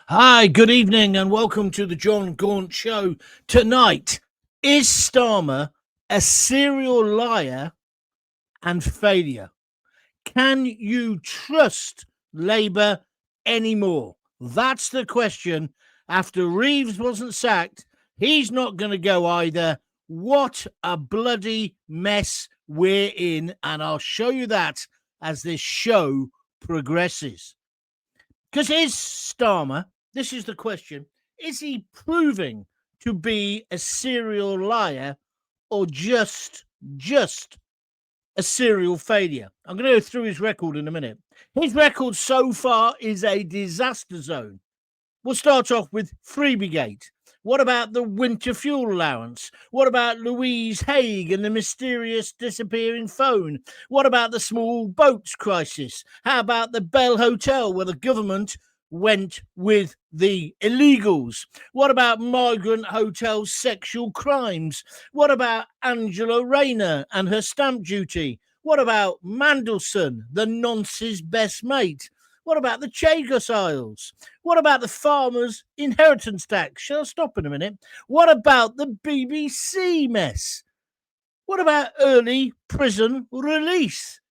Hi, good evening, and welcome to the Jon Gaunt Show. Tonight, is Starmer a serial liar and failure? Can you trust Labour anymore? That's the question. After Reeves wasn't sacked, he's not going to go either. What a bloody mess we're in, and I'll show you that as this show progresses. Because is Starmer, this is the question, is he proving to be a serial liar or just a serial failure? I'm going to go through his record in a minute. His record so far is a disaster zone. We'll start off with Freebie Gate. What about the winter fuel allowance? What about Louise Haigh and the mysterious disappearing phone? What about the small boats crisis? How about the Bell Hotel, where the government went with the illegals? What about migrant hotel sexual crimes? What about Angela Rayner and her stamp duty? What about Mandelson, the nonces best mate? What about the Chagos Isles? What about the farmers' inheritance tax? Shall I stop in a minute? What about the BBC mess? What about early prison release?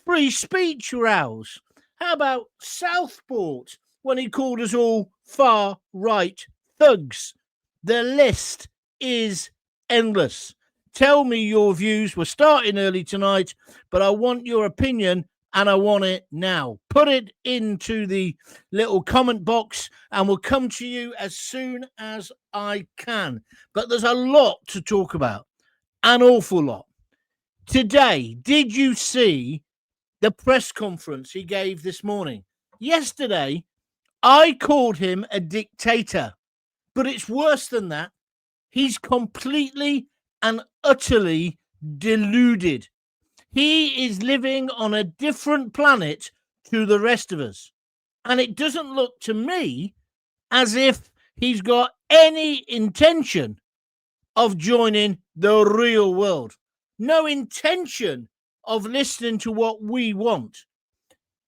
Free speech rows? How about Southport when he called us all far-right thugs? The list is endless. Tell me your views. We're starting early tonight, but I want your opinion and I want it now. Put it into the little comment box and we'll come to you as soon as I can. But there's a lot to talk about, an awful lot. Today, did you see the press conference he gave this morning? Yesterday, I called him a dictator, but it's worse than that. He's completely and utterly deluded. He is living on a different planet to the rest of us. And it doesn't look to me as if he's got any intention of joining the real world. No intention of listening to what we want.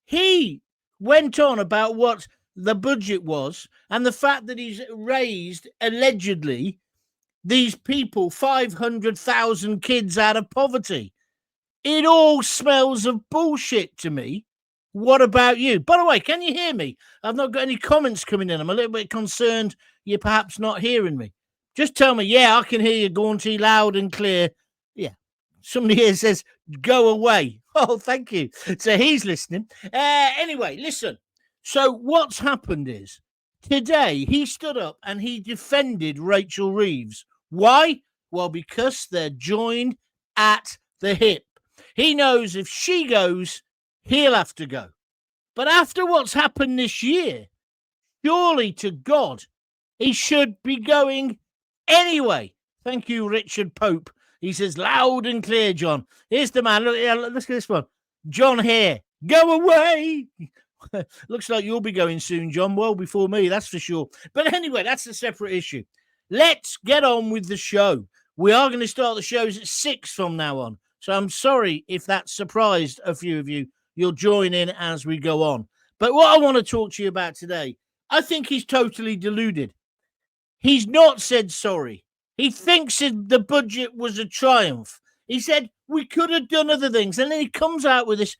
He went on about what the budget was and the fact that he's raised, allegedly, these people, 500,000 kids out of poverty. It all smells of bullshit to me. What about you? By the way, can you hear me? I've not got any comments coming in. I'm a little bit concerned you're perhaps not hearing me. Just tell me, yeah, I can hear you, Gaunty, loud and clear. Yeah. Somebody here says, go away. Oh, thank you. So he's listening. Anyway, listen. So what's happened is today he stood up and he defended Rachel Reeves. Why? Well, because they're joined at the hip. He knows if she goes, he'll have to go. But after what's happened this year, surely to God, he should be going anyway. Thank you, Richard Pope. He says, loud and clear, John. Here's the man. Look at this one. John Hare, go away. Looks like you'll be going soon, John. Well, before me, that's for sure. But anyway, that's a separate issue. Let's get on with the show. We are going to start the shows at 6 from now on. So I'm sorry if that surprised a few of you. You'll join in as we go on. But what I want to talk to you about today, I think he's totally deluded. He's not said sorry. He thinks the budget was a triumph. He said we could have done other things. And then he comes out with this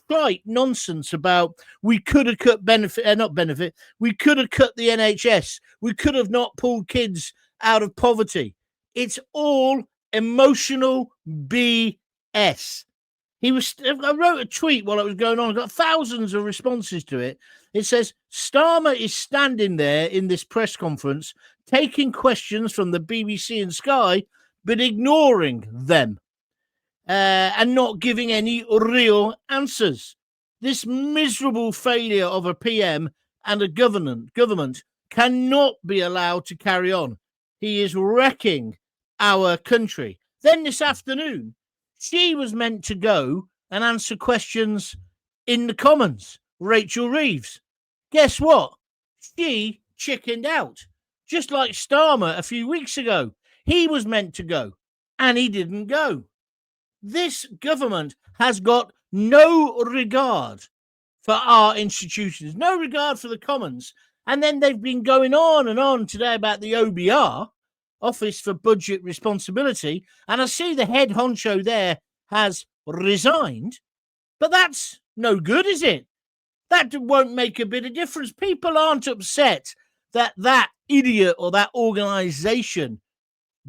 trite nonsense about we could have cut we could have cut the NHS. We could have not pulled kids out of poverty. It's all emotional BS. I wrote a tweet while it was going on. I got thousands of responses to it. It says, Starmer is standing there in this press conference, taking questions from the BBC and Sky, but ignoring them and not giving any real answers. This miserable failure of a PM and a government cannot be allowed to carry on. He is wrecking our country. Then this afternoon, she was meant to go and answer questions in the Commons, Rachel Reeves. Guess what? She chickened out, just like Starmer a few weeks ago. He was meant to go, and he didn't go. This government has got no regard for our institutions, no regard for the Commons, And then they've been going on and on today about the OBR, Office for Budget Responsibility. And I see the head honcho there has resigned. But that's no good, is it? That won't make a bit of difference. People aren't upset that that idiot or that organisation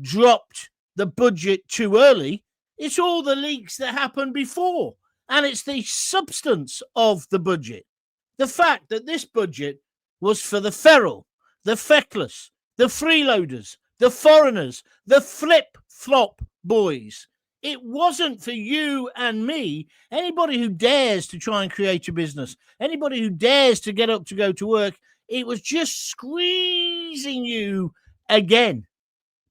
dropped the budget too early. It's all the leaks that happened before. And it's the substance of the budget. The fact that this budget was for the feral, the feckless, the freeloaders, the foreigners, the flip-flop boys. It wasn't for you and me. Anybody who dares to try and create a business, anybody who dares to get up to go to work, it was just squeezing you again.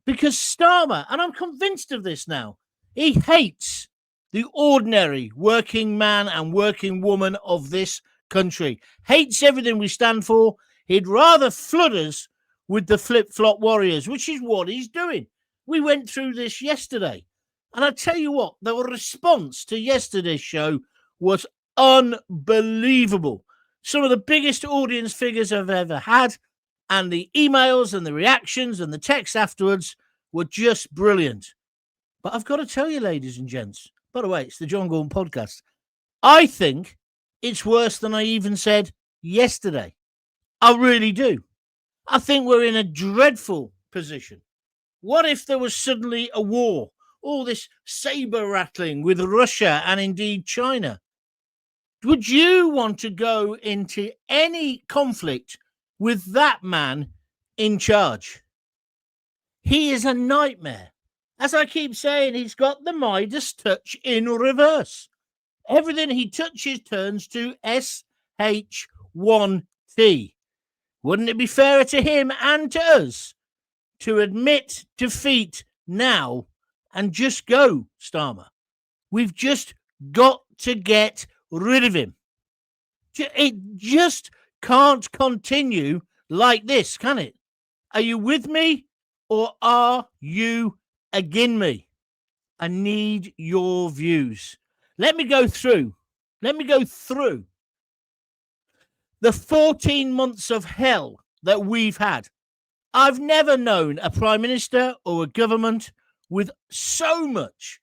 Because Starmer, and I'm convinced of this now, he hates the ordinary working man and working woman of this country. Hates everything we stand for. He'd rather flood us with the flip-flop warriors, which is what he's doing. We went through this yesterday. And I tell you what, the response to yesterday's show was unbelievable. Some of the biggest audience figures I've ever had, and the emails and the reactions and the texts afterwards were just brilliant. But I've got to tell you, ladies and gents, by the way, it's the Jon Gaunt podcast. I think it's worse than I even said yesterday. I really do. I think we're in a dreadful position. What if there was suddenly a war? All this saber rattling with Russia and indeed China. Would you want to go into any conflict with that man in charge? He is a nightmare. As I keep saying, he's got the Midas Touch in reverse. Everything he touches turns to SH1T. Wouldn't it be fairer to him and to us to admit defeat now and just go, Starmer? We've just got to get rid of him. It just can't continue like this, can it? Are you with me or are you against me? I need your views. Let me go through the 14 months of hell that we've had. I've never known a prime minister or a government with so much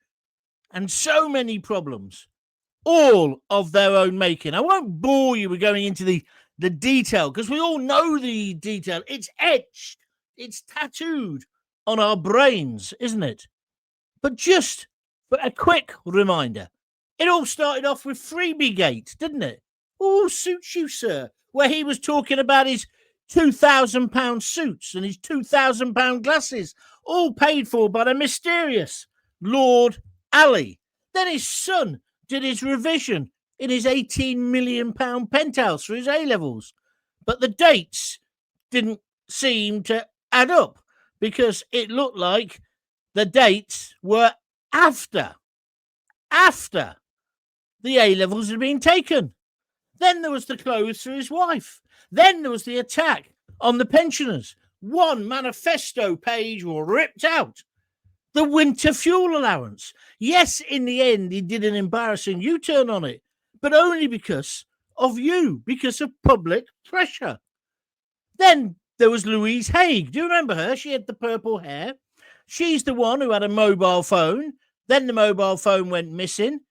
and so many problems, all of their own making. I won't bore you with going into the detail because we all know the detail. It's etched, it's tattooed on our brains, isn't it? But just for a quick reminder, it all started off with Freebie Gate, didn't it? Oh, suits you, sir, where he was talking about his £2,000 suits and his £2,000 glasses, all paid for by the mysterious Lord Ali. Then his son did his revision in his £18 million penthouse for his A-levels. But the dates didn't seem to add up because it looked like the dates were after the A-levels had been taken. Then there was the clothes for his wife. Then there was the attack on the pensioners. One manifesto page ripped out. The winter fuel allowance. Yes, in the end, he did an embarrassing U-turn on it, but only because of you, because of public pressure. Then there was Louise Haigh. Do you remember her? She had the purple hair. She's the one who had a mobile phone. Then the mobile phone went missing.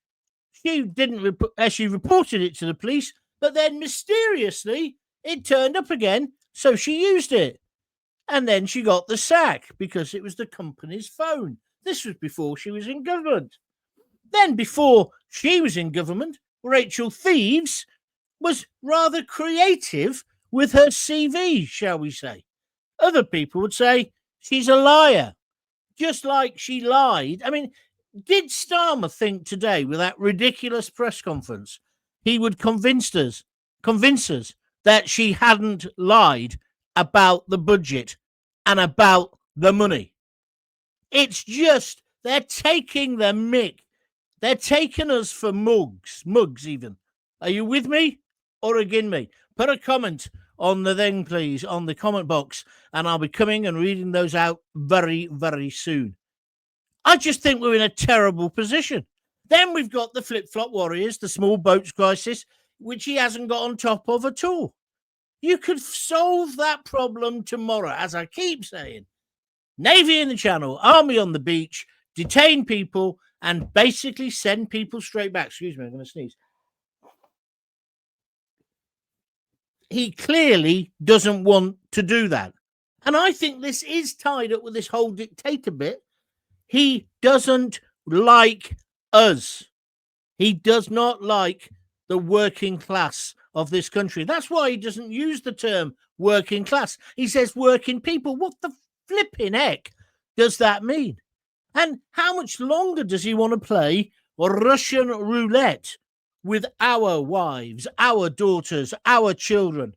She didn't. She reported it to the police, but then mysteriously it turned up again, so she used it. And then she got the sack because it was the company's phone. This was before she was in government. Then before she was in government, Rachel Thieves was rather creative with her CV, shall we say. Other people would say she's a liar, just like she lied. I mean, did Starmer think today with that ridiculous press conference he would convince us that she hadn't lied about the budget and about the money? It's just they're taking the mick. They're taking us for mugs even. Are you with me or against me? Put a comment on the thing, please, on the comment box, and I'll be coming and reading those out very, very soon. I just think we're in a terrible position. Then we've got the flip-flop warriors, the small boats crisis, which he hasn't got on top of at all. You could solve that problem tomorrow, as I keep saying. Navy in the Channel, Army on the beach, detain people, and basically send people straight back. Excuse me, I'm going to sneeze. He clearly doesn't want to do that. And I think this is tied up with this whole dictator bit. He doesn't like us. He does not like the working class of this country. That's why he doesn't use the term working class. He says working people. What the flipping heck does that mean? And how much longer does he want to play Russian roulette with our wives, our daughters, our children,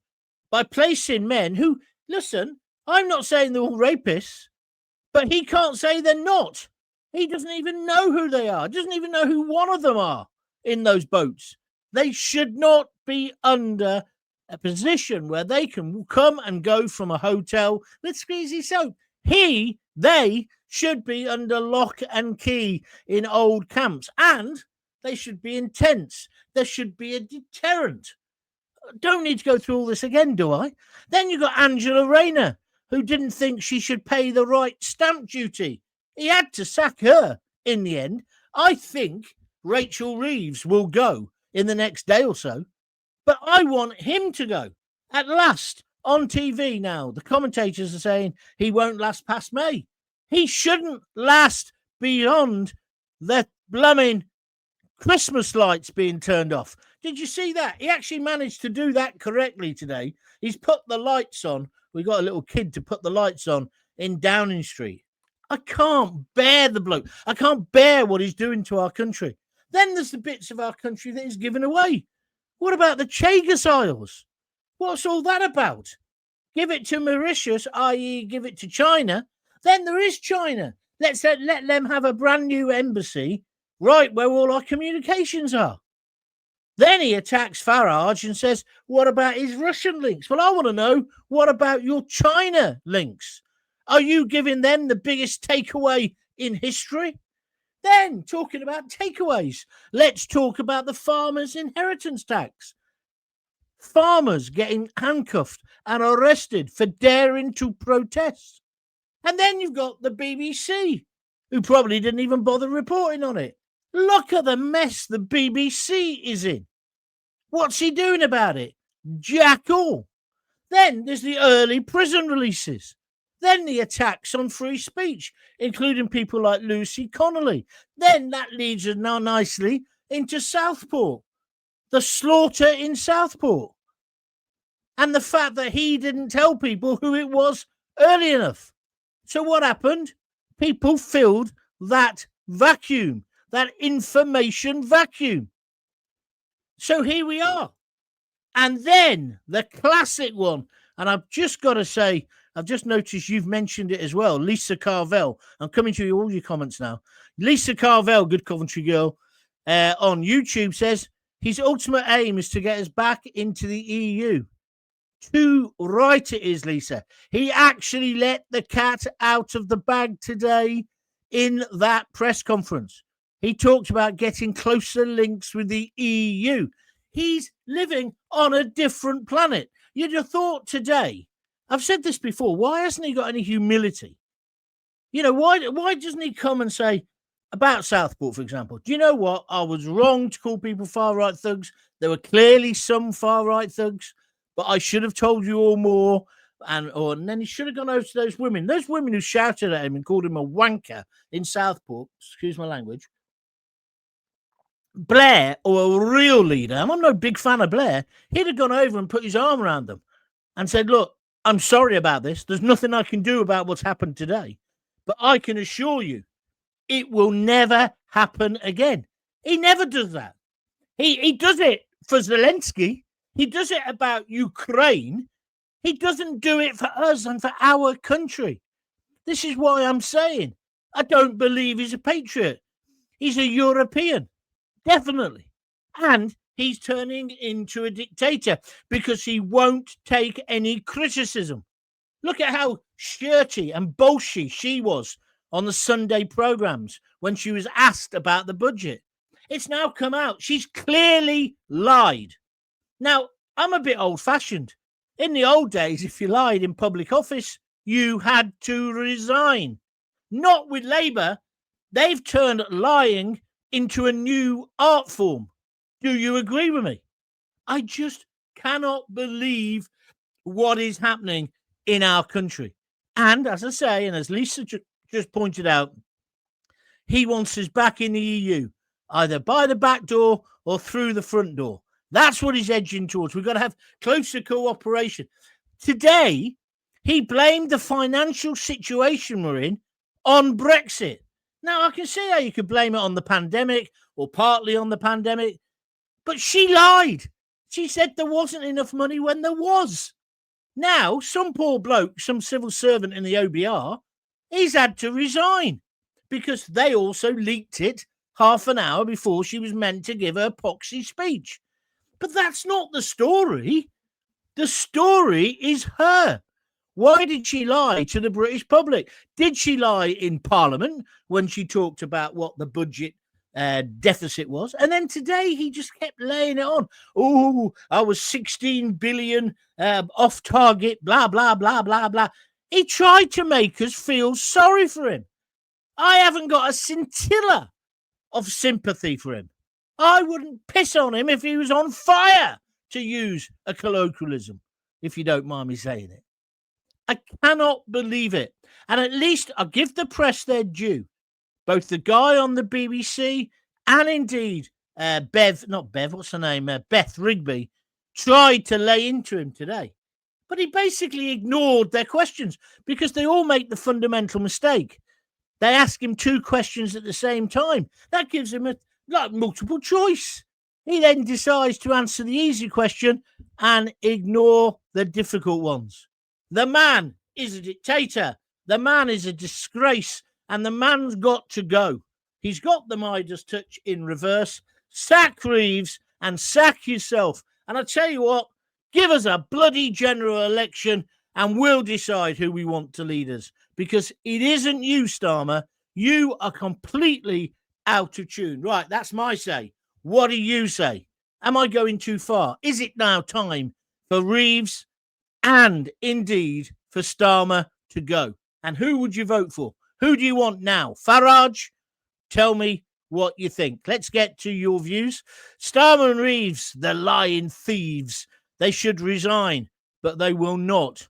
by placing men who, listen, I'm not saying they're all rapists, but he can't say they're not. He doesn't even know who they are, doesn't even know who one of them are in those boats. They should not be under a position where they can come and go from a hotel with squeezy soap. They should be under lock and key in old camps, and they should be in tents. There should be a deterrent. Don't need to go through all this again, do I? Then you've got Angela Rayner, who didn't think she should pay the right stamp duty. He had to sack her in the end. I think Rachel Reeves will go in the next day or so, but I want him to go. At last, on TV now, the commentators are saying he won't last past May. He shouldn't last beyond the blooming Christmas lights being turned off. Did you see that? He actually managed to do that correctly today. He's put the lights on. We got a little kid to put the lights on in Downing Street. I can't bear the bloke. I can't bear what he's doing to our country. Then there's the bits of our country that he's given away. What about the Chagos Isles? What's all that about? Give it to Mauritius, i.e. give it to China. Then there is China. Let them have a brand new embassy right where all our communications are. Then he attacks Farage and says, what about his Russian links? Well, I want to know, what about your China links? Are you giving them the biggest takeaway in history? Then, talking about takeaways, let's talk about the farmers' inheritance tax. Farmers getting handcuffed and arrested for daring to protest. And then you've got the BBC, who probably didn't even bother reporting on it. Look at the mess the BBC is in. What's he doing about it? Jack all. Then there's the early prison releases. Then the attacks on free speech, including people like Lucy Connolly. Then that leads us now nicely into Southport. The slaughter in Southport. And the fact that he didn't tell people who it was early enough. So what happened? People filled that vacuum, that information vacuum. So here we are. And then the classic one, and I've just got to say, I've just noticed you've mentioned it as well, Lisa Carvel. I'm coming to all your comments now. Lisa Carvel, good Coventry girl, on YouTube says, his ultimate aim is to get us back into the EU. Too right it is, Lisa. He actually let the cat out of the bag today in that press conference. He talked about getting closer links with the EU. He's living on a different planet. You'd have thought today, I've said this before, why hasn't he got any humility? You know, why doesn't he come and say, about Southport, for example, do you know what? I was wrong to call people far-right thugs. There were clearly some far-right thugs, but I should have told you all more. And then he should have gone over to those women who shouted at him and called him a wanker in Southport, excuse my language. Blair, or a real leader, I'm no big fan of Blair, he'd have gone over and put his arm around them and said, look, I'm sorry about this. There's nothing I can do about what's happened today, but I can assure you it will never happen again. He never does that. He does it for Zelensky. He does it about Ukraine. He doesn't do it for us and for our country. This is why I'm saying I don't believe he's a patriot. He's a European. Definitely. And he's turning into a dictator because he won't take any criticism. Look at how shirty and bolshy she was on the Sunday programs when she was asked about the budget. It's now come out. She's clearly lied. Now, I'm a bit old-fashioned. In the old days, if you lied in public office, you had to resign. Not with Labour. They've turned lying into a new art form. Do you agree with me? I just cannot believe what is happening in our country. And as I say, and as Lisa just pointed out, he wants us back in the EU, either by the back door or through the front door. That's what he's edging towards. We've got to have closer cooperation. Today, he blamed the financial situation we're in on Brexit. Now, I can see how you could blame it on the pandemic or partly on the pandemic, but she lied. She said there wasn't enough money when there was. Now, some poor bloke, some civil servant in the OBR, he's had to resign because they also leaked it half an hour before she was meant to give her poxy speech. But that's not the story. The story is her. Why did she lie to the British public? Did she lie in Parliament when she talked about what the budget deficit was? And then today he just kept laying it on. Oh, I was 16 billion off target, blah, blah, blah, blah, blah. He tried to make us feel sorry for him. I haven't got a scintilla of sympathy for him. I wouldn't piss on him if he was on fire, to use a colloquialism, if you don't mind me saying it. I cannot believe it. And at least I'll give the press their due. Both the guy on the BBC and indeed Beth Rigby tried to lay into him today. But he basically ignored their questions because they all make the fundamental mistake. They ask him two questions at the same time. That gives him multiple choice. He then decides to answer the easy question and ignore the difficult ones. The man is a dictator. The man is a disgrace. And the man's got to go. He's got the Midas touch in reverse. Sack Reeves and sack yourself. And I tell you what, give us a bloody general election and we'll decide who we want to lead us. Because it isn't you, Starmer. You are completely out of tune. Right, that's my say. What do you say? Am I going too far? Is it now time for Reeves and indeed for Starmer to go? And who would you vote for? Who do you want now? Farage? Tell me what you think. Let's get to your views. Starmer and Reeves, the lying thieves. They should resign, but they will not.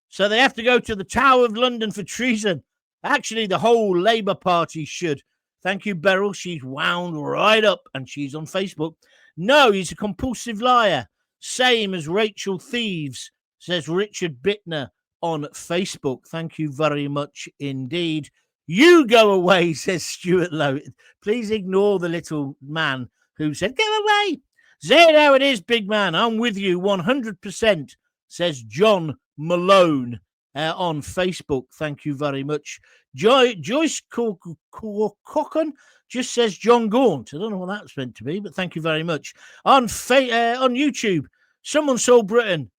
So they have to go to the Tower of London for treason. Actually, the whole Labour Party should. Thank you, Beryl. She's wound right up and she's on Facebook. No, he's a compulsive liar. Same as Rachel Thieves, says Richard Bittner on Facebook. Thank you very much indeed. You go away, says Stuart Lowe. Please ignore the little man who said, go away. Say how it is, big man. I'm with you 100%, says John Malone on Facebook. Thank you very much. Joyce Cocken just says Jon Gaunt. I don't know what that's meant to be, but thank you very much. On YouTube, someone saw Britain.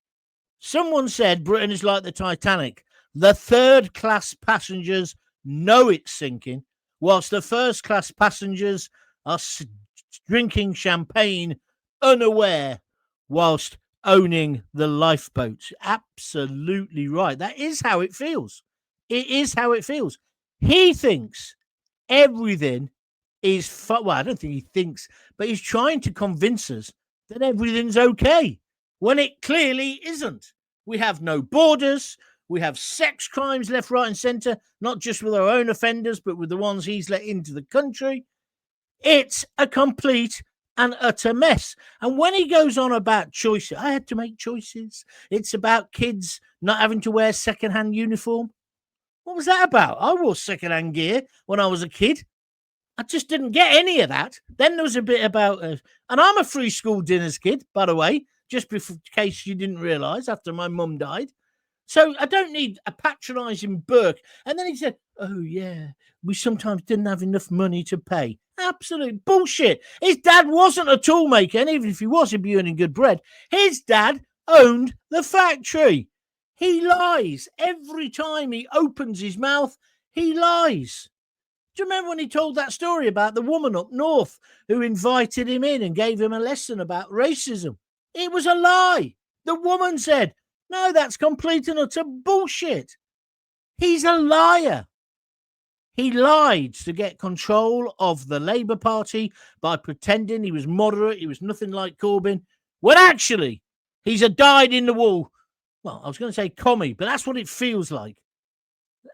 Someone said Britain is like the Titanic. The third-class passengers know it's sinking, whilst the first-class passengers are drinking champagne unaware whilst owning the lifeboats. Absolutely right. That is how it feels. It is how it feels. He thinks everything is well, I don't think he thinks, but he's trying to convince us that everything's okay when it clearly isn't. We have no borders. We have sex crimes left, right, and centre, not just with our own offenders, but with the ones he's let into the country. It's a complete and utter mess. And when he goes on about choices, I had to make choices. It's about kids not having to wear second-hand uniform. What was that about? I wore second-hand gear when I was a kid. I just didn't get any of that. Then there was a bit about, and I'm a free school dinners kid, by the way, just in case you didn't realise, after my mum died. So I don't need a patronising Burke. And then he said, oh, yeah, we sometimes didn't have enough money to pay. Absolute bullshit. His dad wasn't a toolmaker, and even if he was, he'd be earning good bread. His dad owned the factory. He lies. Every time he opens his mouth, he lies. Do you remember when he told that story about the woman up north who invited him in and gave him a lesson about racism? It was a lie. The woman said, No, that's complete and utter bullshit. He's a liar. He lied to get control of the Labour Party by pretending he was moderate, he was nothing like Corbyn, when actually he's a dyed-in-the-wool, well, I was going to say commie, but that's what it feels like.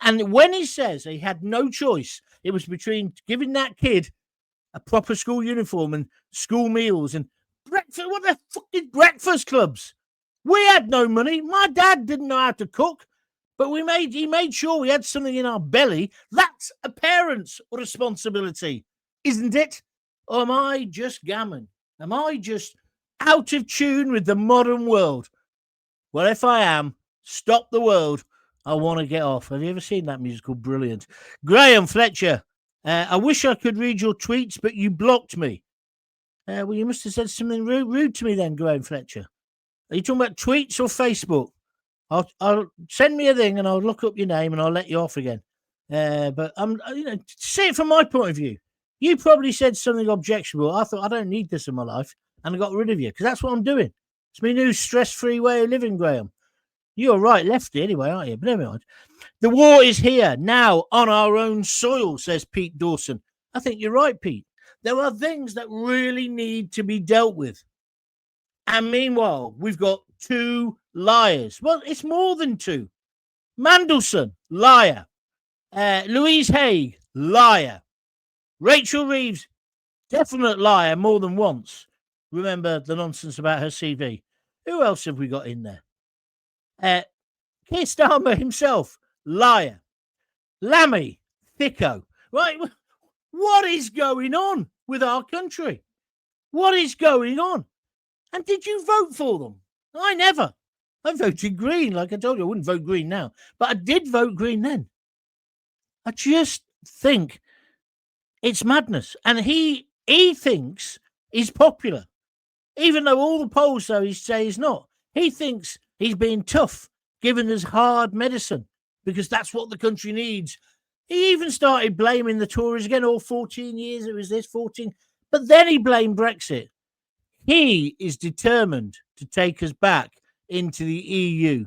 And when he says he had no choice, it was between giving that kid a proper school uniform and school meals and breakfast. What the fuck is breakfast clubs? We had no money. My dad didn't know how to cook, but he made sure we had something in our belly. That's a parent's responsibility, isn't it? Or am I just gammon? Am I just out of tune with the modern world? Well, if I am, stop the world. I want to get off. Have you ever seen that musical? Brilliant. Graham Fletcher. I wish I could read your tweets, but you blocked me. Well, you must have said something rude to me then, Graham Fletcher. Are you talking about tweets or Facebook? I'll send me a thing and I'll look up your name and I'll let you off again. But I'm, see it from my point of view. You probably said something objectionable. I thought I don't need this in my life, and I got rid of you because that's what I'm doing. It's my new stress-free way of living, Graham. You're right, lefty anyway, aren't you? But never mind. The war is here now on our own soil, says Pete Dawson. I think you're right, Pete. There are things that really need to be dealt with. And meanwhile, we've got two liars. Well, it's more than two. Mandelson, liar. Louise Haigh, liar. Rachel Reeves, definite liar more than once. Remember the nonsense about her CV. Who else have we got in there? Keir Starmer himself, liar. Lammy, thicko. Right? What is going on with our country? What is going on? And did you vote for them? I never. I voted Green. Like I told you, I wouldn't vote Green now. But I did vote Green then. I just think it's madness. And he thinks he's popular. Even though all the polls, though, he say he's not. He thinks he's being tough, giving us hard medicine, because that's what the country needs. He even started blaming the Tories again, all 14 years, it was this 14. But then he blamed Brexit. He is determined to take us back into the EU.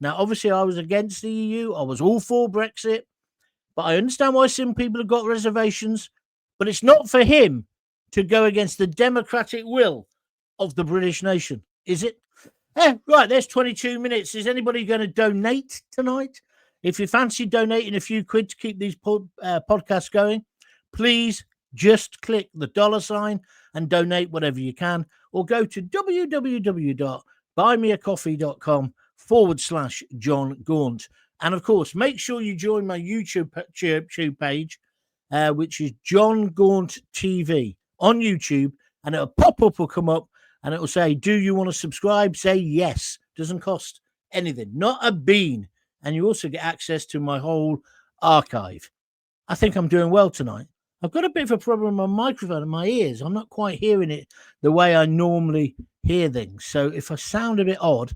Now, obviously, I was against the EU. I was all for Brexit. But I understand why some people have got reservations. But it's not for him to go against the democratic will of the British nation, is it? Right, there's 22 minutes. Is anybody going to donate tonight? If you fancy donating a few quid to keep these podcasts going, please just click the $sign and donate whatever you can, or go to www.buymeacoffee.com/Jon Gaunt. And of course, make sure you join my YouTube page, which is Jon Gaunt TV on YouTube, and it'll pop up or come up, and it'll say, do you want to subscribe? Say yes. Doesn't cost anything, not a bean. And you also get access to my whole archive. I think I'm doing well tonight. I've got a bit of a problem with my microphone in my ears. I'm not quite hearing it the way I normally hear things. So if I sound a bit odd,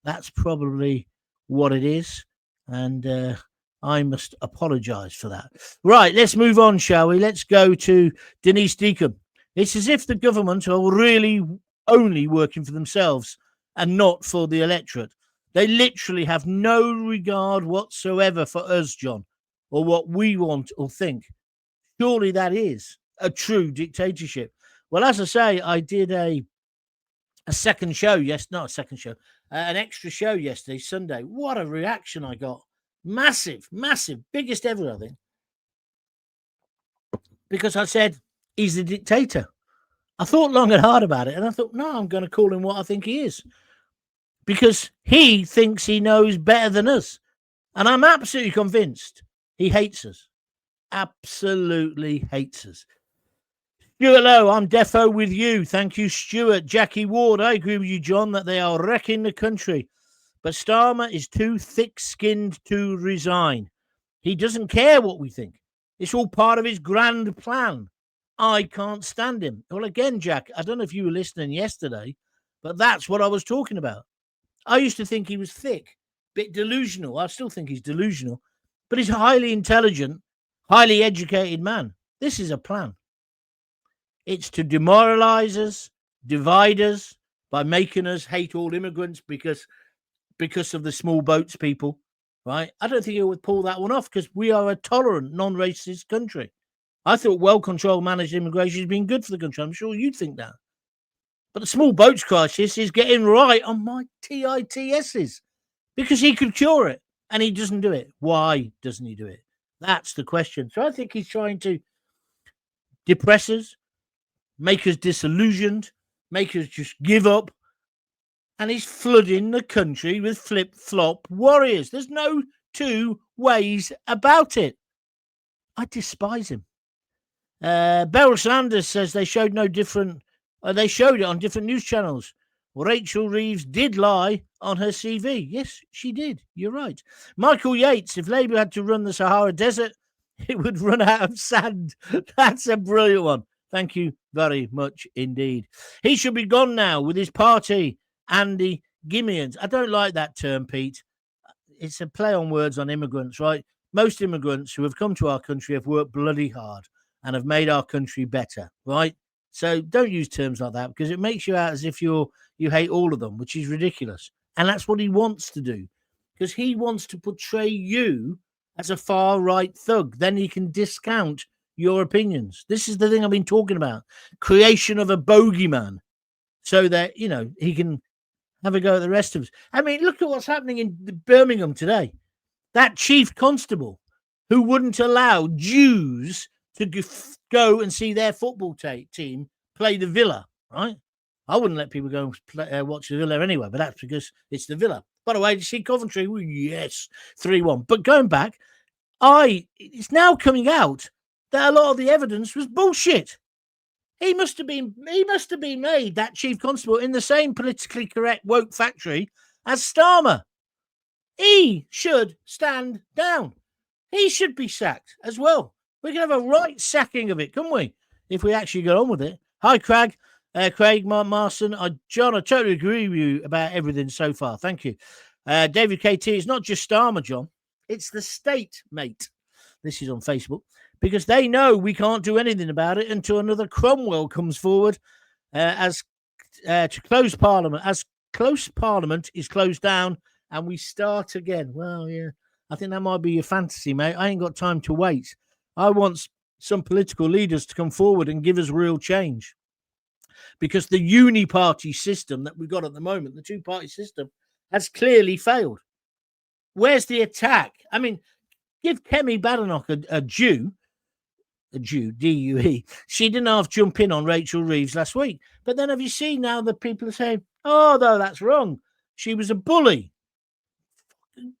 that's probably what it is. And I must apologize for that. Right, let's move on, shall we? Let's go to Denise Deacon. It's as if the government are really only working for themselves and not for the electorate. They literally have no regard whatsoever for us, John, or what we want or think. Surely that is a true dictatorship. Well, as I say, I did a second show. Yes, not a second show, an extra show yesterday, Sunday. What a reaction I got. Massive, massive, biggest ever, I think. Because I said, he's a dictator. I thought long and hard about it, and I thought, no, I'm going to call him what I think he is. Because he thinks he knows better than us. And I'm absolutely convinced he hates us. Absolutely hates us. Stuart Lowe, I'm defo with you. Thank you, Stuart. Jackie Ward, I agree with you, John, that they are wrecking the country. But Starmer is too thick-skinned to resign. He doesn't care what we think. It's all part of his grand plan. I can't stand him. Well, again, Jack, I don't know if you were listening yesterday, but that's what I was talking about. I used to think he was thick, bit delusional. I still think he's delusional, but he's a highly intelligent, highly educated man. This is a plan. It's to demoralize us, divide us by making us hate all immigrants, because because of the small boats people, right? I don't think he would pull that one off because we are a tolerant, non-racist country. I thought well-controlled managed immigration has been good for the country. I'm sure you'd think that. But the small boats crisis is getting right on my TITSs because he could cure it and he doesn't do it. Why doesn't he do it? That's the question. So I think he's trying to depress us, make us disillusioned, make us just give up. And he's flooding the country with flip-flop warriors. There's no two ways about it. I despise him. Beryl Sanders says they showed no different. They showed it on different news channels. Rachel Reeves did lie on her CV. Yes, she did. You're right. Michael Yates, if Labour had to run the Sahara Desert, it would run out of sand. That's a brilliant one. Thank you very much indeed. He should be gone now with his party, Andy Gimmians. I don't like that term, Pete. It's a play on words on immigrants, right? Most immigrants who have come to our country have worked bloody hard and have made our country better, right? So don't use terms like that because it makes you out as if you hate all of them, which is ridiculous. And that's what he wants to do because he wants to portray you as a far-right thug. Then he can discount your opinions. This is the thing I've been talking about. Creation of a bogeyman so that, he can have a go at the rest of us. I mean, look at what's happening in Birmingham today. That chief constable who wouldn't allow Jews to go and see their football team play the Villa, right? I wouldn't let people go and watch the Villa anyway, but that's because it's the Villa. By the way, did you see Coventry? Well, yes, 3-1. But going back, it's now coming out that a lot of the evidence was bullshit. He must have been made, that chief constable, in the same politically correct woke factory as Starmer. He should stand down. He should be sacked as well. We can have a right sacking of it, couldn't we? If we actually get on with it. Hi, Craig, Marson. John, I totally agree with you about everything so far. Thank you. David KT, it's not just Starmer, John. It's the state, mate. This is on Facebook. Because they know we can't do anything about it until another Cromwell comes forward to close Parliament. As close Parliament is closed down and we start again. Well, yeah, I think that might be your fantasy, mate. I ain't got time to wait. I want some political leaders to come forward and give us real change. Because the uni-party system that we've got at the moment, the two-party system, has clearly failed. Where's the attack? I mean, give Kemi Badenoch a Jew, D-U-E. She didn't half jump in on Rachel Reeves last week. But then have you seen now that people are saying, oh, no, that's wrong. She was a bully.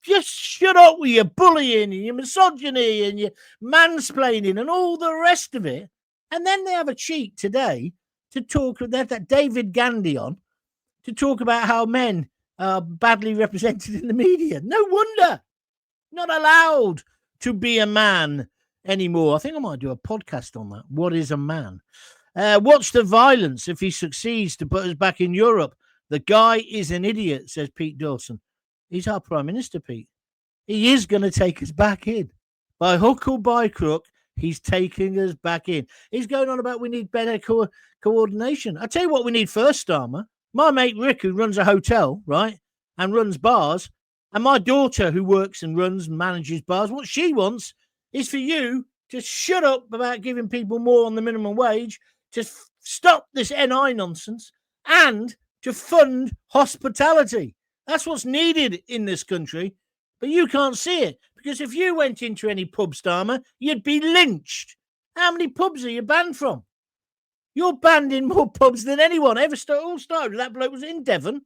Just shut up with your bullying and your misogyny and your mansplaining and all the rest of it. And then they have a cheat today to talk about that David Gandy on to talk about how men are badly represented in the media. No wonder. Not allowed to be a man anymore. I think I might do a podcast on that. What is a man? Watch the violence if he succeeds to put us back in Europe. The guy is an idiot, says Pete Dawson. He's our Prime Minister, Pete. He is going to take us back in. By hook or by crook, he's taking us back in. He's going on about we need better coordination. I tell you what we need first, Starmer. My mate Rick, who runs a hotel, right, and runs bars, and my daughter, who works and runs and manages bars, what she wants is for you to shut up about giving people more on the minimum wage, to stop this NI nonsense, and to fund hospitality. That's what's needed in this country, but you can't see it, because if you went into any pub, Starmer, you'd be lynched. How many pubs are you banned from? You're banned in more pubs than anyone ever. All started with that bloke was in Devon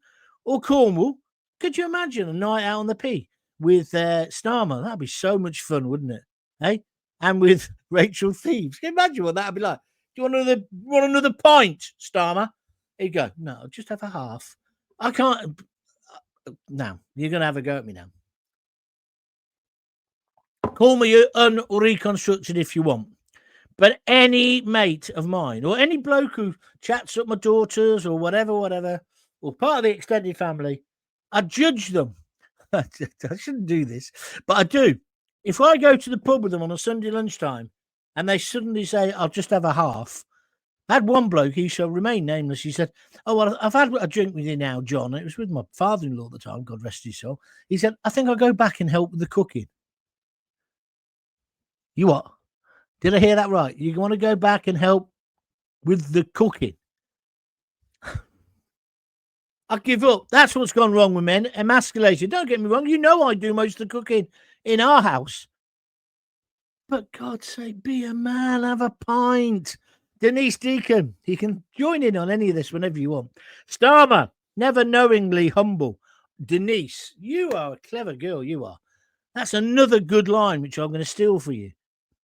or Cornwall. Could you imagine a night out on the P with Starmer? That'd be so much fun, wouldn't it? Hey, and with Rachel Thieves. Can you imagine what that'd be like? Do you want another pint, Starmer? Here you go. No, I'll just have a half. I can't. Now you're going to have a go at me now. Call me unreconstructed if you want. But any mate of mine or any bloke who chats up my daughters or whatever, or part of the extended family, I judge them. I shouldn't do this, but I do. If I go to the pub with them on a Sunday lunchtime and they suddenly say, I'll just have a half, I had one bloke, he shall remain nameless. He said, "Oh, well, I've had a drink with you now, John." It was with my father-in-law at the time, God rest his soul. He said, "I think I'll go back and help with the cooking." You what? Did I hear that right? You want to go back and help with the cooking? I give up. That's what's gone wrong with men. Emasculation. Don't get me wrong. You know I do most of the cooking in our house. But God's sake, be a man. Have a pint. Denise Deacon. You can join in on any of this whenever you want. Starmer. Never knowingly humble. Denise, you are a clever girl. You are. That's another good line, which I'm going to steal for you.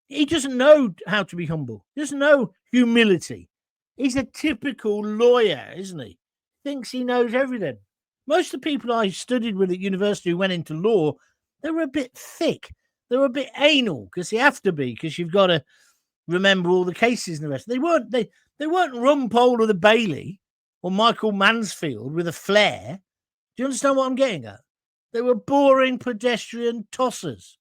He doesn't know how to be humble. He doesn't know humility. He's a typical lawyer, isn't he? Thinks he knows everything. Most of the people I studied with at university who went into law, they were a bit thick. They were a bit anal because you have to be, because you've got to remember all the cases and the rest. They weren't Rumpole or the Bailey or Michael Mansfield with a flair. Do you understand what I'm getting at? They were boring pedestrian tossers.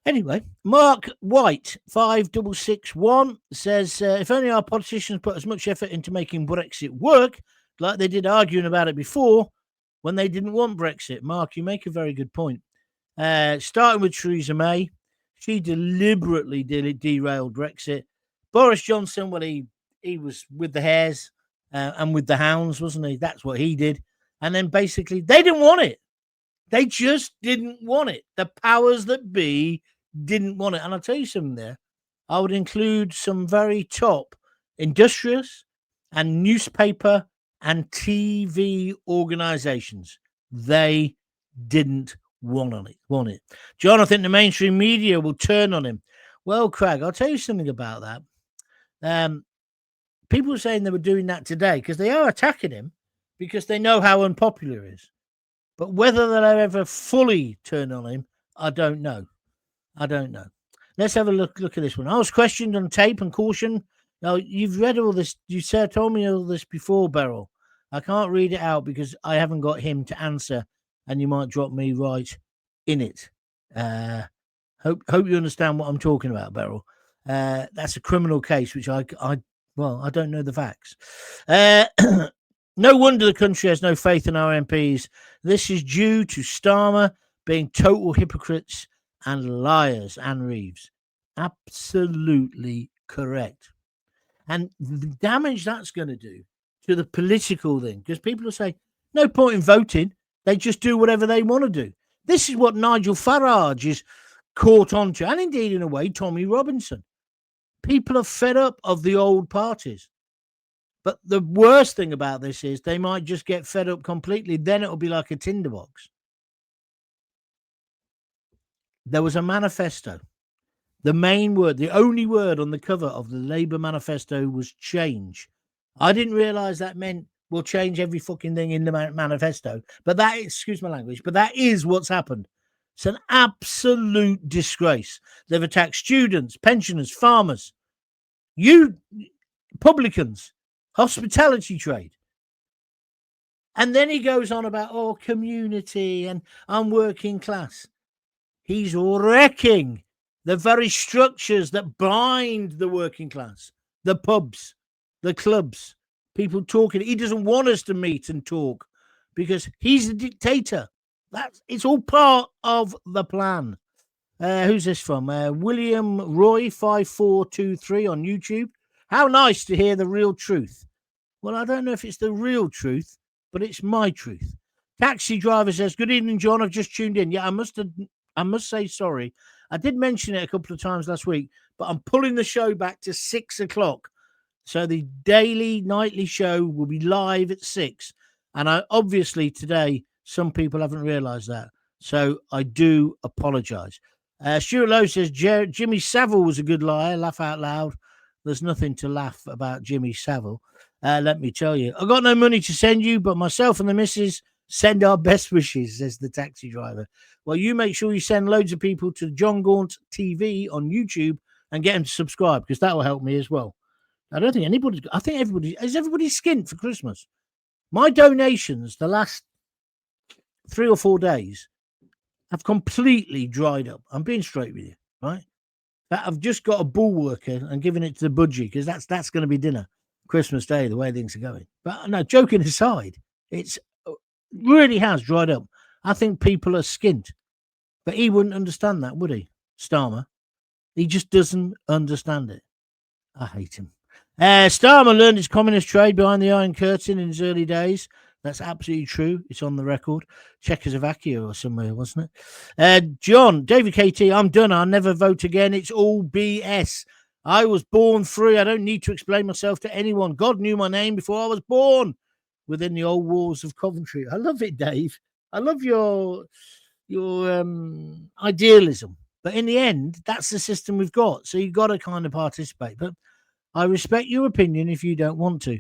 Anyway, Mark White, 5661, says, if only our politicians put as much effort into making Brexit work, like they did arguing about it before, when they didn't want Brexit. Mark, you make a very good point. Starting with Theresa May, she deliberately derailed Brexit. Boris Johnson, well, he was with the hares and with the hounds, wasn't he? That's what he did. And then basically, they didn't want it. They just didn't want it. The powers that be didn't want it. And I'll tell you something there. I would include some very top industrious and newspaper and TV organizations. They didn't want it. John, I think the mainstream media will turn on him. Well, Craig, I'll tell you something about that. People are saying they were doing that today because they are attacking him because they know how unpopular he is. But whether they'll ever fully turn on him, I don't know. Let's have a look at this one. I was questioned on tape and cautioned. Now, you've read all this. You told me all this before, Beryl. I can't read it out because I haven't got him to answer, and you might drop me right in it. Hope you understand what I'm talking about, Beryl. That's a criminal case, which I don't know the facts. No wonder the country has no faith in our MPs. This is due to Starmer being total hypocrites and liars and Reeves. Absolutely correct. And the damage that's going to do to the political thing, because people will say, no point in voting. They just do whatever they want to do. This is what Nigel Farage is caught onto, and indeed, in a way, Tommy Robinson. People are fed up of the old parties. But the worst thing about this is they might just get fed up completely. Then it'll be like a tinderbox. There was a manifesto. The main word, the only word on the cover of the Labour manifesto was change. I didn't realise that meant we'll change every fucking thing in the manifesto. But that, excuse my language, but that is what's happened. It's an absolute disgrace. They've attacked students, pensioners, farmers, publicans, hospitality trade. And then he goes on about, community and I'm working class. He's wrecking the very structures that bind the working class, the pubs, the clubs, people talking. He doesn't want us to meet and talk because he's a dictator. It's all part of the plan. Who's this from? William Roy 5423 on YouTube. How nice to hear the real truth. Well, I don't know if it's the real truth, but it's my truth. Taxi driver says, good evening, John. I've just tuned in. Yeah, I must say sorry. I did mention it a couple of times last week, but I'm pulling the show back to 6 o'clock. So the nightly show will be live at 6. And obviously today, some people haven't realised that. So I do apologise. Stuart Lowe says, Jimmy Savile was a good liar. Laugh out loud. There's nothing to laugh about Jimmy Savile. Let me tell you. I've got no money to send you, but myself and the missus send our best wishes, says the taxi driver. Well, you make sure you send loads of people to Jon Gaunt TV on YouTube and get them to subscribe, because that will help me as well. I think everybody is skint for Christmas. My donations the last 3 or 4 days have completely dried up. I'm being straight with you, right? That I've just got a bulwarker and given it to the budgie because that's going to be dinner Christmas Day, the way things are going. But no, joking aside, it's really has dried up. I think people are skint, but he wouldn't understand that, would he, Starmer? He just doesn't understand it. I hate him. Starmer learned his communist trade behind the Iron Curtain in his early days. That's absolutely true. It's on the record. Czechoslovakia or somewhere, wasn't it? John, David KT, I'm done. I'll never vote again. It's all BS. I was born free. I don't need to explain myself to anyone. God knew my name before I was born within the old walls of Coventry. I love it, Dave. I love your idealism. But in the end, that's the system we've got. So you've got to kind of participate. But I respect your opinion if you don't want to.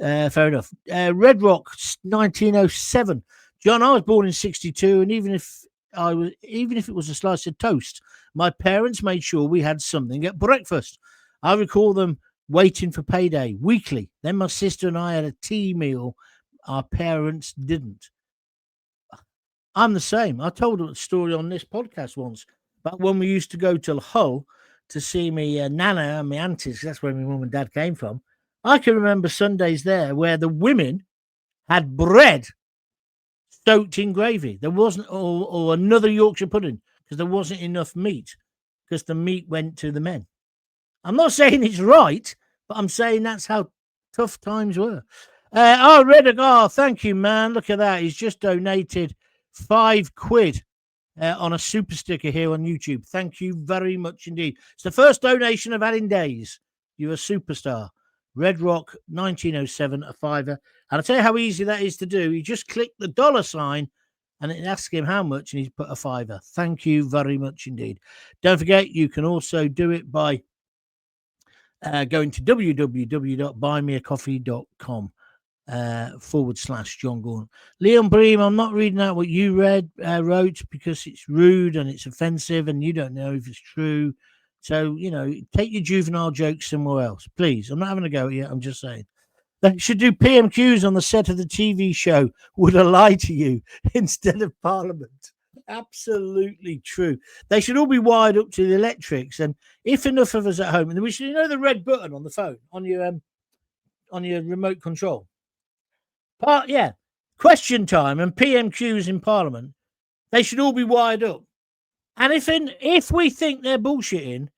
Fair enough. Red Rock, 1907. John, I was born in 62, and even if it was a slice of toast, my parents made sure we had something at breakfast. I recall them waiting for payday weekly. Then my sister and I had a tea meal. Our parents didn't. I'm the same. I told a story on this podcast once about when we used to go to Hull to see me nana and my aunties. That's where my mum and dad came from. I can remember Sundays there where the women had bread soaked in gravy. There wasn't, or another Yorkshire pudding, because there wasn't enough meat, because the meat went to the men. I'm not saying it's right, but I'm saying that's how tough times were. Reddick, thank you, man. Look at that. He's just donated £5 on a super sticker here on YouTube. Thank you very much indeed. It's the first donation I've had in days. You're a superstar. Red Rock 1907, a £5. And I'll tell you how easy that is to do. You just click the $sign and it asks him how much, and he's put a £5. Thank you very much indeed. Don't forget, you can also do it by going to www.buymeacoffee.com /Jon Gaunt. Leon Bream, I'm not reading out what you wrote because it's rude and it's offensive and you don't know if it's true. So, take your juvenile jokes somewhere else, please. I'm not having a go at you. I'm just saying. They should do PMQs on the set of the TV show. Would I lie to you instead of Parliament? Absolutely true. They should all be wired up to the electrics. And if enough of us at home, and we should, the red button on the phone, on your remote control. Question time and PMQs in Parliament, they should all be wired up. And if we think they're bullshitting,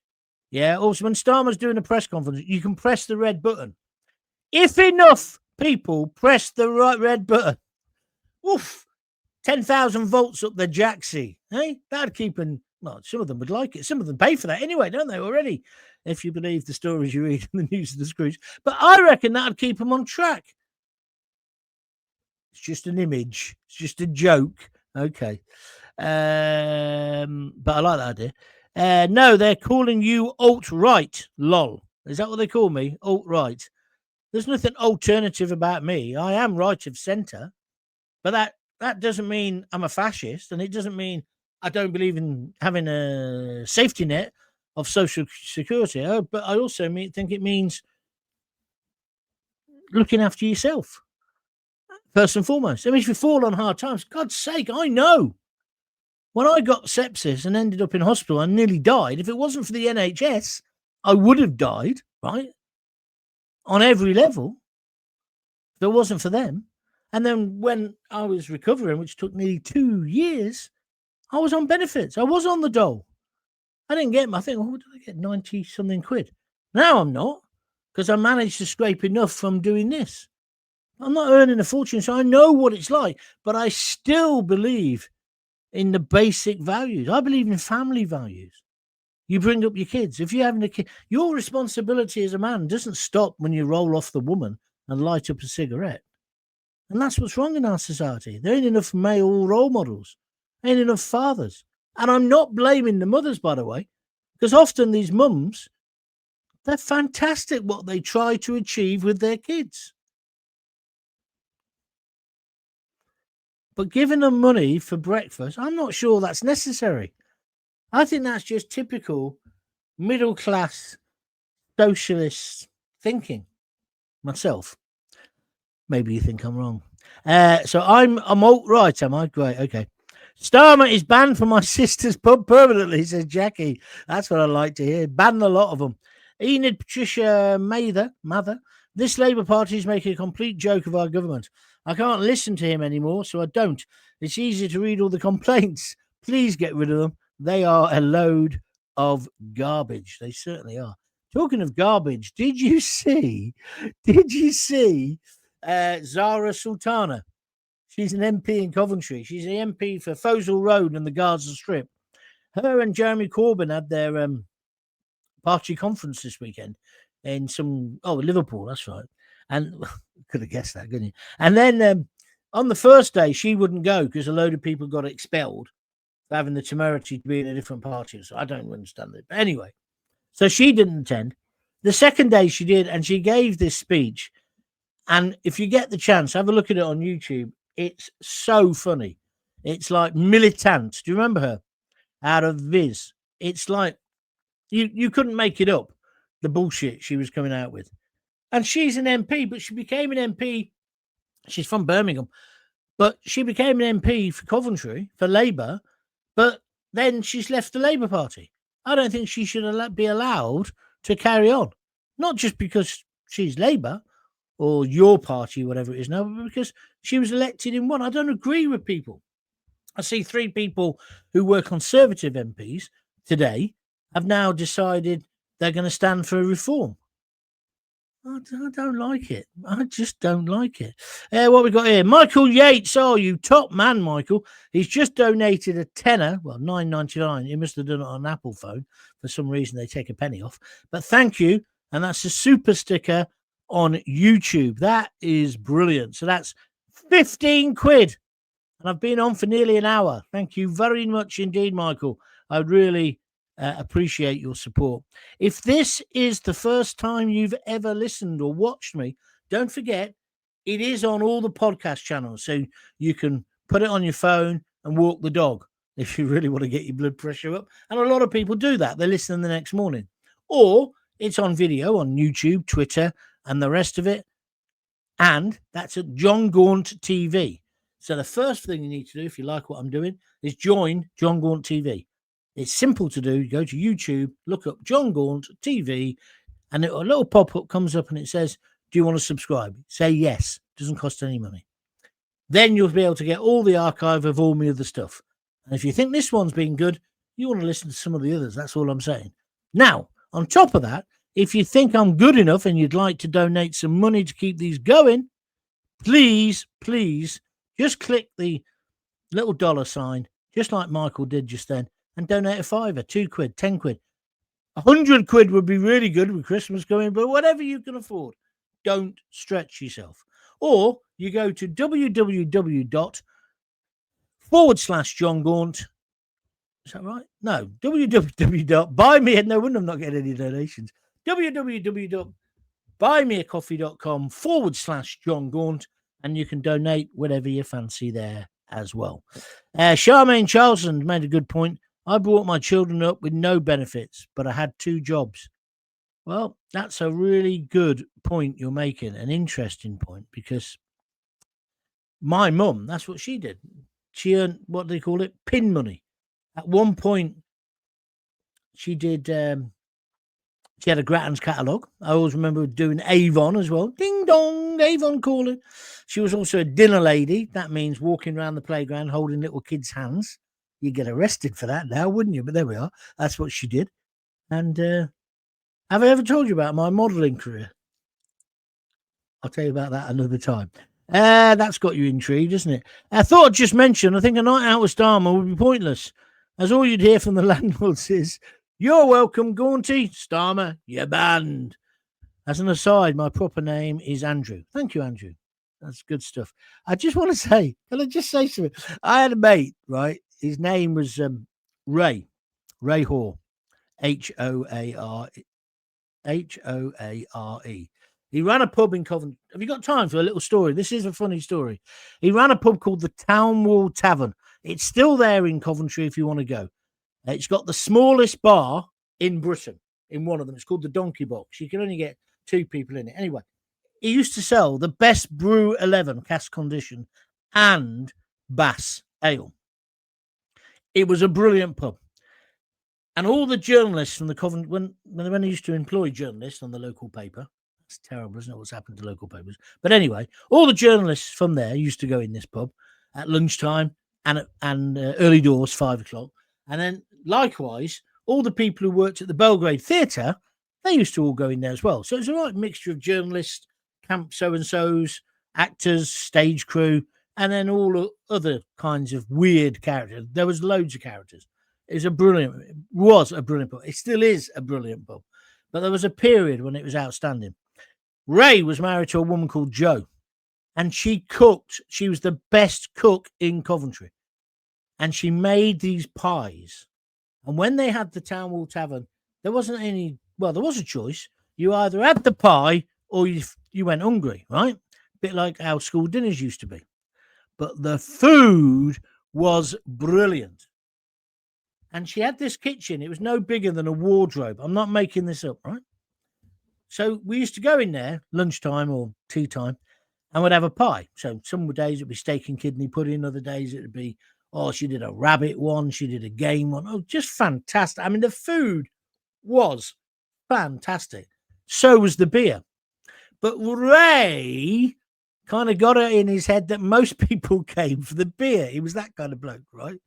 also when Starmer's doing a press conference, you can press the red button. If enough people press the red button, 10,000 volts up the jacksie, that'd keep them. Well, some of them would like it. Some of them pay for that anyway, don't they, already? If you believe the stories you read in the news of the Scrooge. But I reckon that'd keep them on track. It's just an image. It's just a joke. Okay. But I like that idea. No, they're calling you alt-right, lol. Is that what they call me? Alt-right. There's nothing alternative about me. I am right of centre. But that doesn't mean I'm a fascist, and it doesn't mean I don't believe in having a safety net of social security. But I also think it means looking after yourself, first and foremost. I mean, if you fall on hard times, God's sake, I know. When I got sepsis and ended up in hospital and nearly died, if it wasn't for the NHS, I would have died, right? On every level. If it wasn't for them. And then when I was recovering, which took nearly 2 years, I was on benefits. I was on the dole. I didn't get I think, what did I get? 90 something quid. Now I'm not, because I managed to scrape enough from doing this. I'm not earning a fortune, so I know what it's like. But I still believe in the basic values. I believe in family values. You bring up your kids. If you're having a kid, your responsibility as a man doesn't stop when you roll off the woman and light up a cigarette. And that's what's wrong in our society. There ain't enough male role models. There ain't enough fathers. And I'm not blaming the mothers, by the way, because often these mums, they're fantastic what they try to achieve with their kids. But giving them money for breakfast, I'm not sure that's necessary. I think that's just typical middle-class socialist thinking. Myself. Maybe you think I'm wrong. So I'm alt-right, am I? Great, okay. Starmer is banned from my sister's pub permanently, says Jackie. That's what I like to hear. Banned a lot of them. Enid Patricia Mather. This Labour Party is making a complete joke of our government. I can't listen to him anymore, so I don't. It's easier to read all the complaints. Please get rid of them. They are a load of garbage. They certainly are. Talking of garbage, did you see Zara Sultana? She's an MP in Coventry. She's the MP for Fossil Road and the Gaza Strip. Her and Jeremy Corbyn had their party conference this weekend in Liverpool. That's right. And could have guessed that, couldn't you? And then on the first day, she wouldn't go because a load of people got expelled for having the temerity to be in a different party. So I don't understand it. But anyway, so she didn't attend. The second day she did, and she gave this speech. And if you get the chance, have a look at it on YouTube. It's so funny. It's like Militant. Do you remember her? Out of Viz. It's like you couldn't make it up, the bullshit she was coming out with. And she's an MP, but she became an MP. She's from Birmingham, but she became an MP for Coventry, for Labour, but then she's left the Labour Party. I don't think she should be allowed to carry on. Not just because she's Labour, or your party, whatever it is now, because she was elected in one. I don't agree with people. I see 3 people who were Conservative MPs today have now decided they're going to stand for a reform. I don't like it. I just don't like it. What we got here? Michael Yates. Oh, you top man, Michael. He's just donated a tenner. Well, $9.99. He must have done it on an Apple phone. For some reason, they take a penny off. But thank you. And that's a super sticker on YouTube. That is brilliant. So that's 15 quid. And I've been on for nearly an hour. Thank you very much indeed, Michael. I really appreciate your support. If this is the first time you've ever listened or watched me, don't forget, it is on all the podcast channels. So you can put it on your phone and walk the dog if you really want to get your blood pressure up. And a lot of people do that. They listen the next morning. Or it's on video on YouTube, Twitter, and the rest of it. And that's at Jon Gaunt TV. So the first thing you need to do, if you like what I'm doing, is join Jon Gaunt TV. It's simple to do. You go to YouTube, look up Jon Gaunt TV, and a little pop-up comes up and it says, do you want to subscribe? Say yes. Doesn't cost any money. Then you'll be able to get all the archive of all my other stuff. And if you think this one's been good, you want to listen to some of the others. That's all I'm saying. Now, on top of that, if you think I'm good enough and you'd like to donate some money to keep these going, please, just click the little dollar sign, just like Michael did just then, and donate a £5, £2, 10 quid. 100 quid would be really good with Christmas coming, but whatever you can afford, don't stretch yourself. Or you go to www./Jon Gaunt. Is that right? No, www.buyme. No wonder I'm not getting any donations. www.buymeacoffee.com/Jon Gaunt, and you can donate whatever you fancy there as well. Charmaine Charleston made a good point. I brought my children up with no benefits, but I had 2 jobs. Well, that's a really good point you're making, an interesting point, because my mum, that's what she did. She earned, what do they call it, pin money. At one point, she did, she had a Grattan's catalogue. I always remember doing Avon as well. Ding dong, Avon calling. She was also a dinner lady. That means walking around the playground holding little kids' hands. You'd get arrested for that now, wouldn't you? But there we are. That's what she did. And have I ever told you about my modelling career? I'll tell you about that another time. That's got you intrigued, isn't it? I thought I'd just mention, I think a night out with Starmer would be pointless, as all you'd hear from the landlords is, "You're welcome, Gaunty. Starmer, you're banned." As an aside, my proper name is Andrew. Thank you, Andrew. That's good stuff. I just want to say, can I just say something? I had a mate, right? His name was Ray Hoare, Hoare. He ran a pub in Coventry. Have you got time for a little story? This is a funny story. He ran a pub called the Town Wall Tavern. It's still there in Coventry if you want to go. It's got the smallest bar in Britain, in one of them. It's called the Donkey Box. You can only get 2 people in it. Anyway, he used to sell the best Brew 11 cask condition and Bass ale. It was a brilliant pub. And all the journalists from the Covent, when they used to employ journalists on the local paper, it's terrible, isn't it, what's happened to local papers? But anyway, all the journalists from there used to go in this pub at lunchtime and early doors, 5 o'clock. And then likewise, all the people who worked at the Belgrade Theatre, they used to all go in there as well. So it's a right mixture of journalists, camp so-and-sos, actors, stage crew, and then all other kinds of weird characters. There was loads of characters. It was a brilliant pub. It still is a brilliant pub. But there was a period when it was outstanding. Ray was married to a woman called Jo, and she cooked. She was the best cook in Coventry. And she made these pies. And when they had the Town Hall Tavern, there wasn't any, well, there was a choice. You either had the pie or you went hungry, right? A bit like how school dinners used to be. But the food was brilliant. And she had this kitchen. It was no bigger than a wardrobe. I'm not making this up, right? So we used to go in there lunchtime or tea time and would have a pie. So some days it'd be steak and kidney pudding. Other days it'd be, she did a rabbit one. She did a game one. Oh, just fantastic. I mean, the food was fantastic. So was the beer. But Ray kind of got it in his head that most people came for the beer. He was that kind of bloke, right?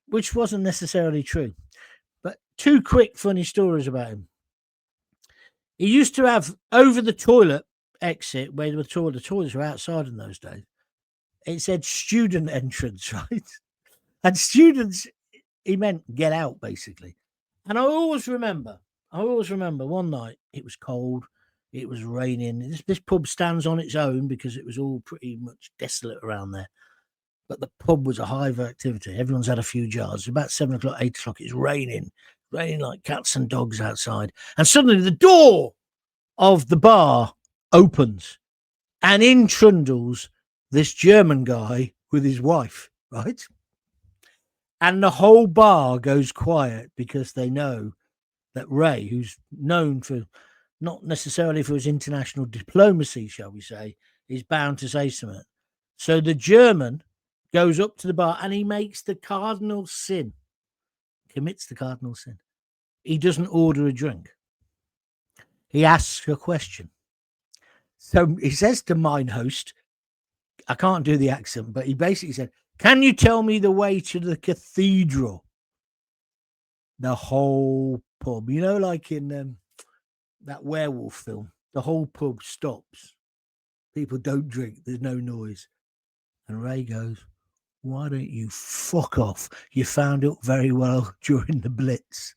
Which wasn't necessarily true. But two quick funny stories about him. He used to have over the toilet exit where the toilets were outside in those days. It said student entrance, right? And students, he meant get out, basically. And I always remember one night, it was cold, it was raining. This pub stands on its own because it was all pretty much desolate around there. But the pub was a hive of activity. Everyone's had a few jars. About 7 o'clock, 8 o'clock, it's raining like cats and dogs outside. And suddenly the door of the bar opens and in trundles this German guy with his wife, right? And the whole bar goes quiet because they know that Ray, who's known for not necessarily for his international diplomacy, shall we say, is bound to say something. So the German goes up to the bar and he makes the cardinal sin, commits the cardinal sin. He doesn't order a drink. He asks a question. So he says to mine host, I can't do the accent, but he basically said, can you tell me the way to the cathedral? The whole pub, like in that werewolf film, the whole pub stops. People don't drink. There's no noise. And Ray goes, why don't you fuck off? You found it very well during the Blitz.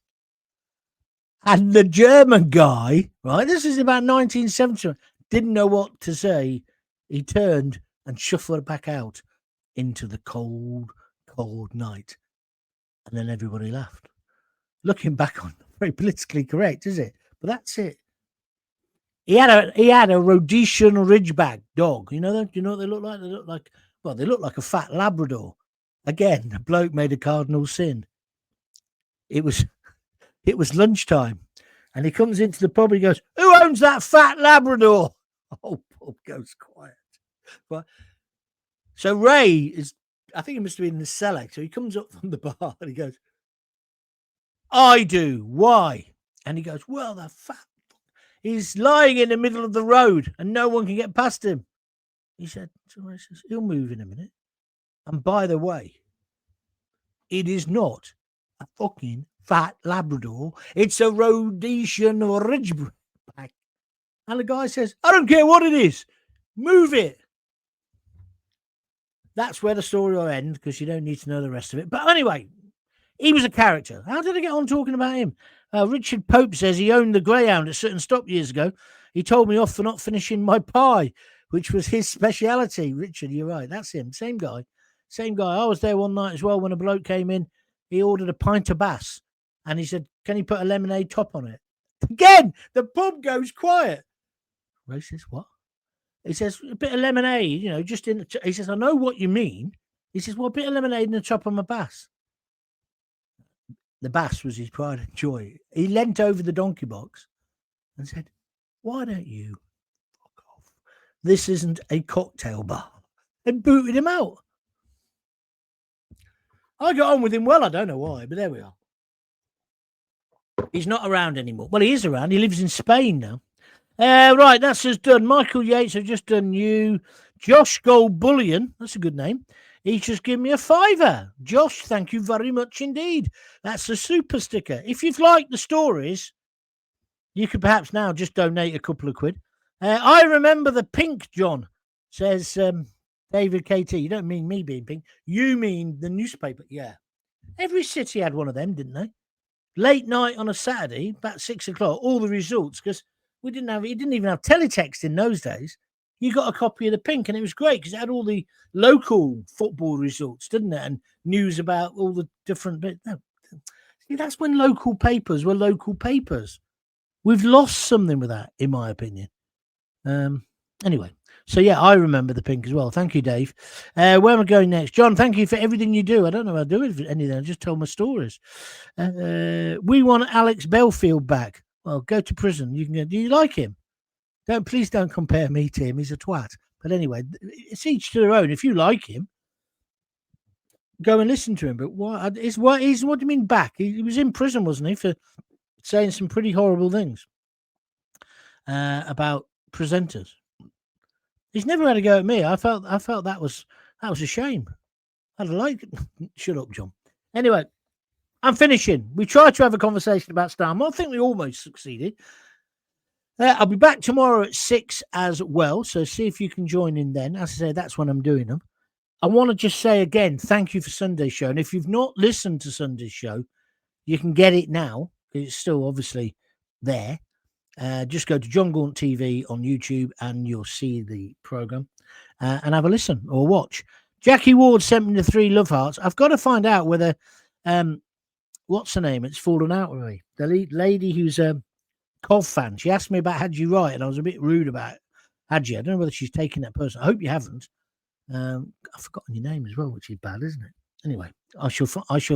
And the German guy, right, this is about 1970, didn't know what to say. He turned and shuffled back out into the cold, cold night. And then everybody laughed. Looking back on, very politically correct, is it? But that's it. He had a Rhodesian Ridgeback dog. You know what they look like? They look like a fat Labrador. Again, the bloke made a cardinal sin. It was lunchtime, and he comes into the pub. And he goes, "Who owns that fat Labrador?" The whole pub goes quiet. But so Ray is, I think he must have been in the cellar. So he comes up from the bar and he goes, "I do. Why?" And he goes, "Well, the fat. He's lying in the middle of the road, and no one can get past him." He said, "So Ray says, he'll move in a minute. And by the way, it is not a fucking fat Labrador. It's a Rhodesian Ridgeback." And the guy says, "I don't care what it is. Move it." That's where the story will end because you don't need to know the rest of it. But anyway, he was a character. How did I get on talking about him? Richard Pope says he owned the Greyhound at Sutton Stop years ago. He told me off for not finishing my pie, which was his speciality. Richard, you're right. That's him. Same guy. I was there one night as well when a bloke came in. He ordered a pint of Bass and he said, "Can you put a lemonade top on it?" Again, the pub goes quiet. Ray says, "What?" He says, "A bit of lemonade, just in the..." He says, "I know what you mean." He says, "Well, a bit of lemonade in the top of my Bass." The Bass was his pride and joy. He leant over the donkey box and said, "Why don't you fuck off? This isn't a cocktail bar," and booted him out. I got on with him well. I don't know why, but there we are. He's not around anymore. Well, he is around. He lives in Spain now. Right, that's us done. Michael Yates, I've just done you. Josh Gold Bullion, that's a good name. He's just given me a £5. Josh, thank you very much indeed. That's a super sticker. If you've liked the stories, you could perhaps now just donate a couple of quid. I remember the pink, John, says David KT. You don't mean me being pink. You mean the newspaper. Yeah. Every city had one of them, didn't they? Late night on a Saturday, about 6 o'clock, all the results, because you didn't even have teletext in those days. You got a copy of the pink, and it was great because it had all the local football results, didn't it? And news about all the different bits. No. See, that's when local papers were local papers. We've lost something with that, in my opinion. Anyway, so yeah, I remember the pink as well. Thank you, Dave. Where am I going next? John, thank you for everything you do. I don't know how I do anything. I just tell my stories. We want Alex Belfield back. Well, go to prison. You can go. Do you like him? Please don't compare me to him. He's a twat. But anyway, it's each to their own. If you like him, go and listen to him. But what do you mean back? He was in prison, wasn't he, for saying some pretty horrible things about presenters. He's never had a go at me. I felt that was a shame. I'd like shut up, John. Anyway, I'm finishing. We tried to have a conversation about Starmer. I think we almost succeeded. I'll be back tomorrow at 6 as well. So see if you can join in then. As I say, that's when I'm doing them. I want to just say again, thank you for Sunday's show. And if you've not listened to Sunday's show, you can get it now. It's still obviously there. Just go to Jon Gaunt TV on YouTube and you'll see the program and have a listen or watch. Jackie Ward sent me the 3 love hearts. I've got to find out whether what's her name? It's fallen out with me. The lady who's a Cov fan. She asked me about Had You Right, and I was a bit rude about it. Had you? I don't know whether she's taken that person. I hope you haven't. I've forgotten your name as well, which is bad, isn't it? Anyway, I shall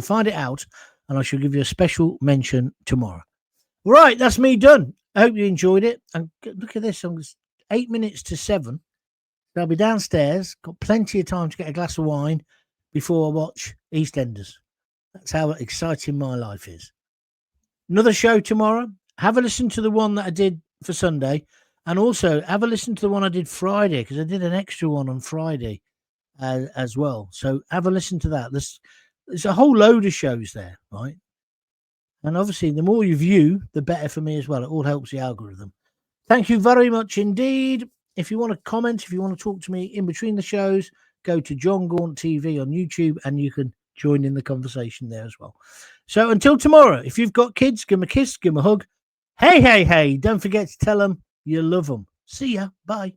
find it out, and I shall give you a special mention tomorrow. Right, that's me done. I hope you enjoyed it. And look at this. It's 8 minutes to 7. I'll be downstairs. Got plenty of time to get a glass of wine before I watch EastEnders. That's how exciting my life is. Another show tomorrow. Have a listen to the one that I did for Sunday. And also have a listen to the one I did Friday, because I did an extra one on Friday as well. So have a listen to that. There's a whole load of shows there, right? And obviously, the more you view, the better for me as well. It all helps the algorithm. Thank you very much indeed. If you want to comment, if you want to talk to me in between the shows, go to Jon Gaunt TV on YouTube and you can join in the conversation there as well. So until tomorrow, if you've got kids, give them a kiss, give them a hug. Hey, hey, hey, don't forget to tell them you love them. See ya. Bye.